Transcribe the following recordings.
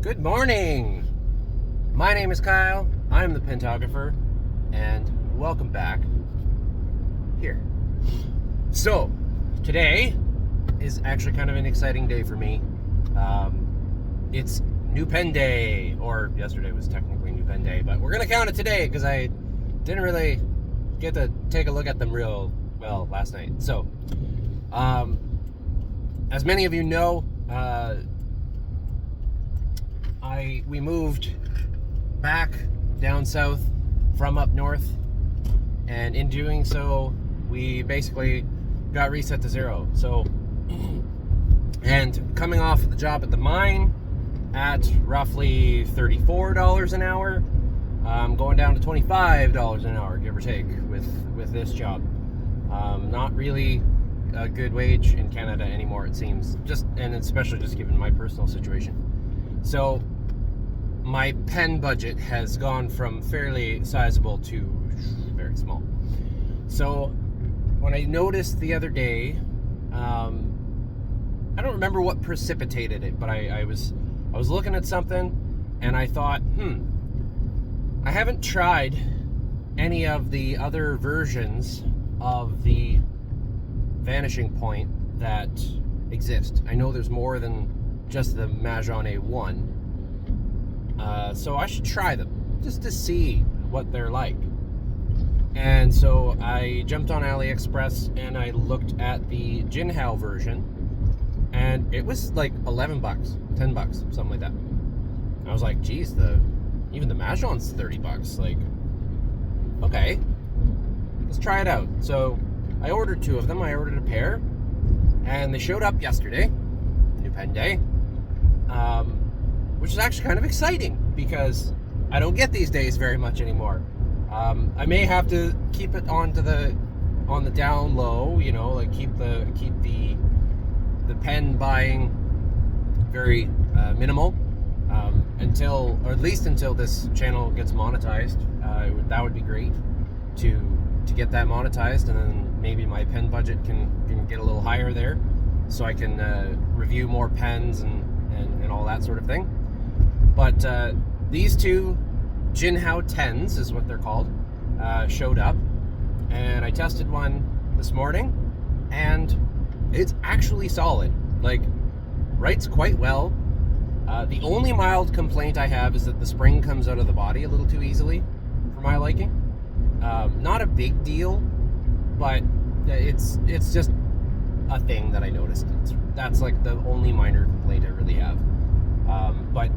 Good morning! My name is Kyle, I'm the Pentographer, and welcome back here. So, today is actually kind of an exciting day for me. It's New Pen Day, or yesterday was technically New Pen Day, but we're going to count it today because I didn't really get to take a look at them real well last night. So, as many of you know, we moved back down south from up north, and in doing so we basically got reset to zero. So, and coming off the job at the mine at roughly $34 an hour, going down to $25 an hour, give or take, with this job. Not really a good wage in Canada anymore, it seems, and especially just given my personal situation. So my pen budget has gone from fairly sizable to very small. So when I noticed the other day, I don't remember what precipitated it, but I was looking at something and I thought, I haven't tried any of the other versions of the vanishing point that exist. I know there's more than just the Majon A1. So I should try them just to see what they're like. And so I jumped on AliExpress and I looked at the Jinhao version, and it was like $11, $10, something like that. And I was like, geez, even the Majon's $30. Like, okay, let's try it out. So I ordered two of them. I ordered a pair, and they showed up yesterday, New Pen Day, which is actually kind of exciting because I don't get these days very much anymore. I may have to keep it on the down low, you know, like keep the pen buying very minimal until, or at least until this channel gets monetized. That would be great to get that monetized, and then maybe my pen budget can get a little higher there, so I can review more pens and all that sort of thing. But these two Jinhao 10s is what they're called, showed up, and I tested one this morning, and it's actually solid. Like, writes quite well. The only mild complaint I have is that the spring comes out of the body a little too easily for my liking. Not a big deal, but it's just a thing that I noticed. That's like the only minor complaint I really have. But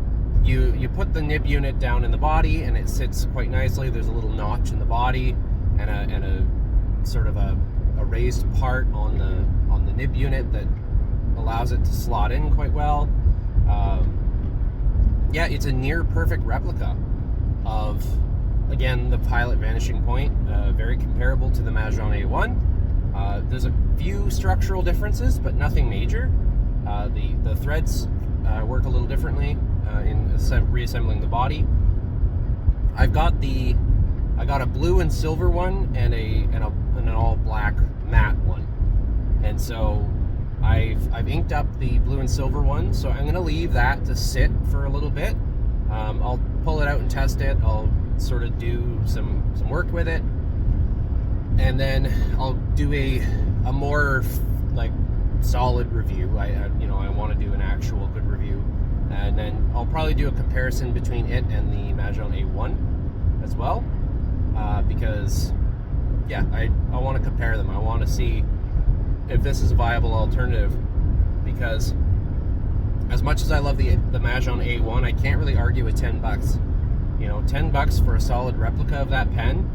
you put the nib unit down in the body and it sits quite nicely. There's a little notch in the body and a sort of a raised part on the nib unit that allows it to slot in quite well. Yeah, it's a near perfect replica of, again, the Pilot Vanishing Point, very comparable to the Majon A1. There's a few structural differences, but nothing major. The threads work a little differently in reassembling the body. I got a blue and silver one and an all black matte one, and so I've inked up the blue and silver one. So I'm gonna leave that to sit for a little bit. I'll pull it out and test it. I'll sort of do some work with it, and then I'll do a more like solid review. I want to do an actual good review, and then I'll probably do a comparison between it and the Majon A1 as well, because yeah, I want to compare them. I want to see if this is a viable alternative, because as much as I love the Majon A1, I can't really argue with $10. You know, $10 for a solid replica of that pen,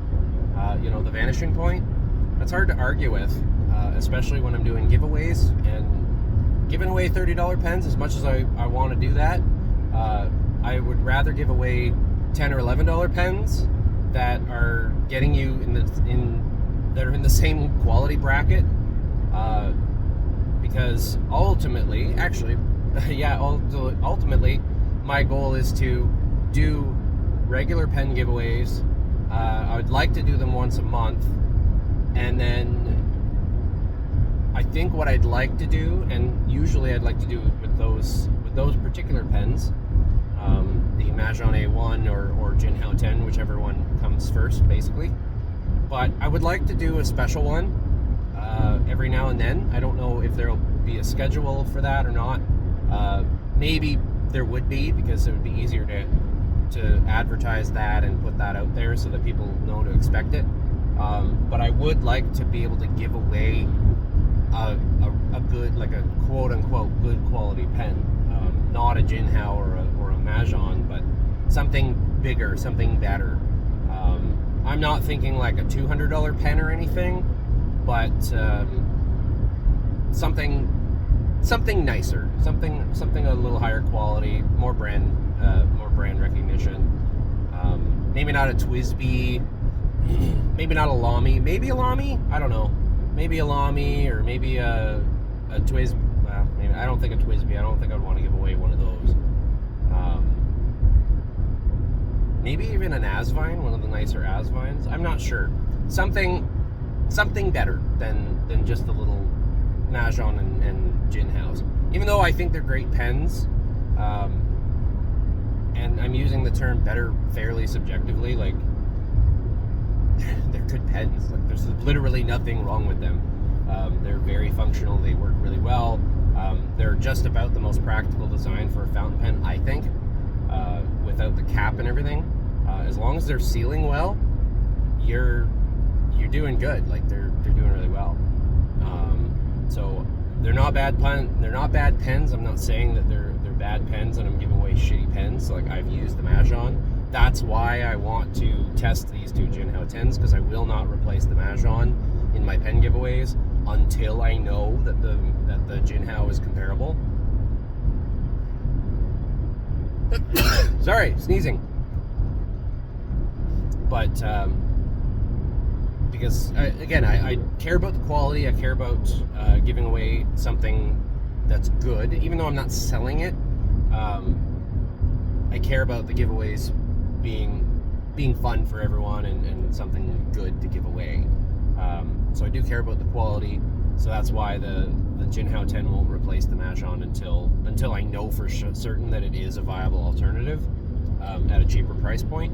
the Vanishing Point, that's hard to argue with, especially when I'm doing giveaways and giving away $30 pens. As much as I want to do that, I would rather give away $10 or $11 pens that are getting you that are in the same quality bracket, because ultimately, my goal is to do regular pen giveaways. I would like to do them once a month, and then I think what I'd like to do, and usually I'd like to do with those particular pens, Majon A1 or Jinhao 10, whichever one comes first, basically. But I would like to do a special one every now and then. I don't know if there will be a schedule for that or not. Maybe there would be, because it would be easier to advertise that and put that out there so that people know to expect it. But I would like to be able to give away a good, like a quote-unquote good quality pen. Not a Jinhao or a Majon, but something bigger, something better. I'm not thinking like a $200 pen or anything, but something nicer, something a little higher quality, more brand recognition. Maybe not a TWSBI, maybe not a Lamy, maybe a Lamy, I don't know, maybe a Lamy, or maybe a TWSBI. Well, maybe, I don't think a TWSBI. I don't think I'd want to give away one of those. Maybe even an Asvine, one of the nicer Asvines. I'm not sure. Something better than just the little Majon and Jinhaos. Even though I think they're great pens, and I'm using the term better fairly subjectively, like, they're good pens. Like, there's literally nothing wrong with them. They're very functional. They work really well. They're just about the most practical design for a fountain pen, I think, without the cap and everything. As long as they're sealing well, you're doing good. Like, they're doing really well. So they're not bad pens. I'm not saying that they're bad pens and I'm giving away shitty pens. Like, I've used the Majon. That's why I want to test these two Jinhao 10s, because I will not replace the Majon in my pen giveaways until I know that the Jinhao is comparable. Sorry, sneezing. But because I care about the quality. I care about giving away something that's good, even though I'm not selling it. I care about the giveaways being fun for everyone and something good to give away. So I do care about the quality. So that's why the Jinhao 10 won't replace the Majon until I know for certain that it is a viable alternative at a cheaper price point.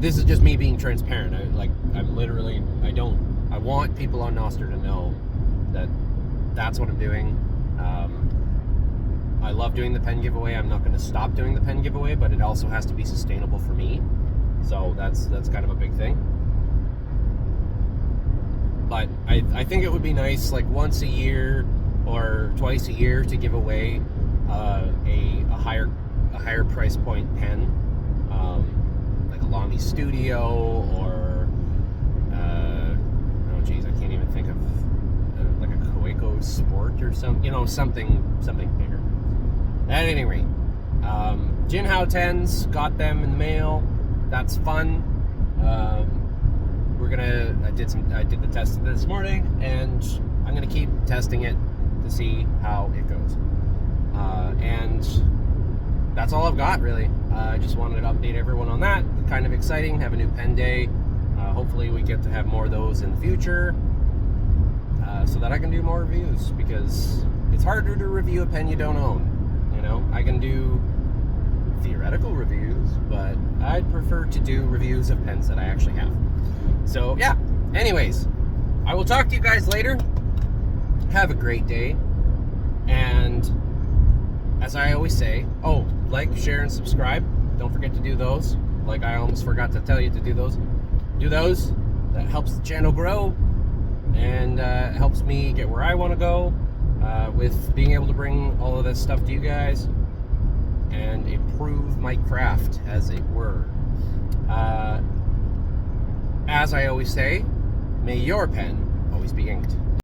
This is just me being transparent. I want people on Noster to know that that's what I'm doing. I love doing the pen giveaway. I'm not going to stop doing the pen giveaway, but it also has to be sustainable for me. So that's kind of a big thing. But I think it would be nice, like once a year or twice a year, to give away a higher price point pen, like a Lamy Studio, or oh geez, I can't even think of like a Coeco Sport or something bigger. At any rate, Jinhao 10s, got them in the mail. That's fun. I did the test this morning, and I'm gonna keep testing it to see how it goes. And that's all I've got, really. I just wanted to update everyone on that. Kind of exciting. Have a new pen day. Hopefully we get to have more of those in the future, so that I can do more reviews, because it's harder to review a pen you don't own. You know, I can do theoretical reviews, but I'd prefer to do reviews of pens that I actually have. So yeah, anyways, I will talk to you guys later. Have a great day. And as I always say, like, share, and subscribe. Don't forget to do those. Like, I almost forgot to tell you to do those. Do those. That helps the channel grow, and helps me get where I want to go, with being able to bring all of this stuff to you guys and improve my craft, as it were. As I always say, may your pen always be inked.